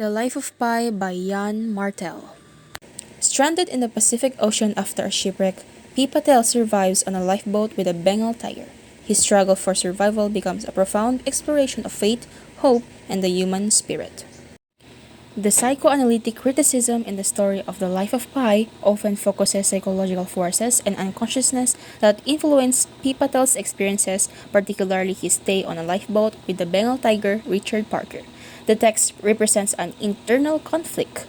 The Life of Pi by Jan Martel. Stranded in the Pacific Ocean after a shipwreck, Pi Patel survives on a lifeboat with a Bengal tiger. His struggle for survival becomes a profound exploration of fate, hope, and the human spirit. The psychoanalytic criticism in the story of the life of Pi often focuses psychological forces and unconsciousness that influence Pi Patel's experiences, particularly his stay on a lifeboat with the Bengal tiger Richard Parker. The text represents an internal conflict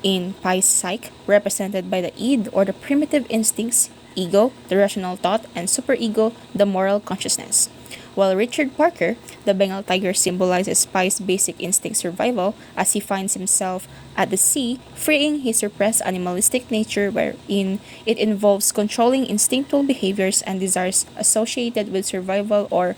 in Pi's psyche, represented by the id or the primitive instincts, ego, the rational thought, and superego, the moral consciousness. While Richard Parker, the Bengal tiger, symbolizes Pi's basic instinct survival as he finds himself at the sea, freeing his suppressed animalistic nature wherein it involves controlling instinctual behaviors and desires associated with survival or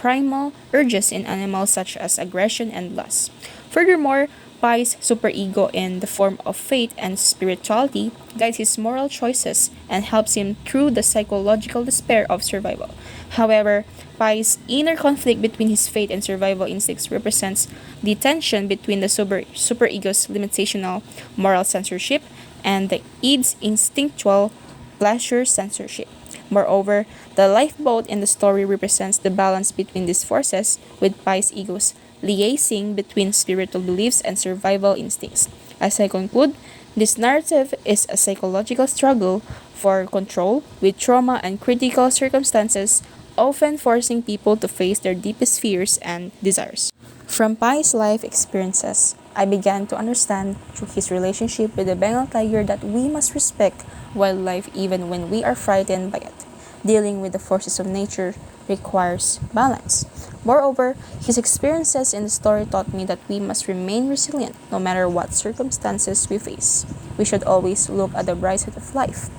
primal urges in animals such as aggression and lust. Furthermore, Pi's superego in the form of faith and spirituality guides his moral choices and helps him through the psychological despair of survival. However, Pi's inner conflict between his faith and survival instincts represents the tension between the superego's limitational moral censorship and the id's instinctual pleasure censorship. Moreover, the lifeboat in the story represents the balance between these forces, with Pi's ego's liaising between spiritual beliefs and survival instincts. As I conclude, this narrative is a psychological struggle for control, with trauma and critical circumstances often forcing people to face their deepest fears and desires. From Pi's life experiences, I began to understand through his relationship with the Bengal tiger that we must respect wildlife even when we are frightened by it. Dealing with the forces of nature requires balance. Moreover, his experiences in the story taught me that we must remain resilient no matter what circumstances we face. We should always look at the bright side of life.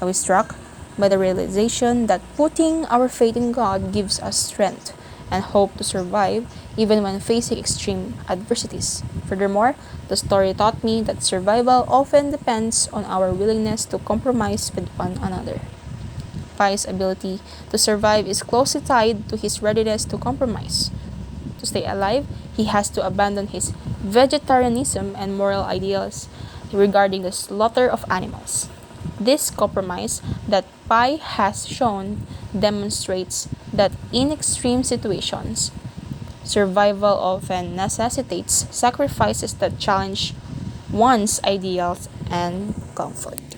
I was struck by the realization that putting our faith in God gives us strength and hope to survive even when facing extreme adversities. Furthermore, the story taught me that survival often depends on our willingness to compromise with one another. Pi's ability to survive is closely tied to his readiness to compromise. To stay alive, he has to abandon his vegetarianism and moral ideals regarding the slaughter of animals. This compromise that Pi has shown demonstrates that in extreme situations, survival often necessitates sacrifices that challenge one's ideals and comfort.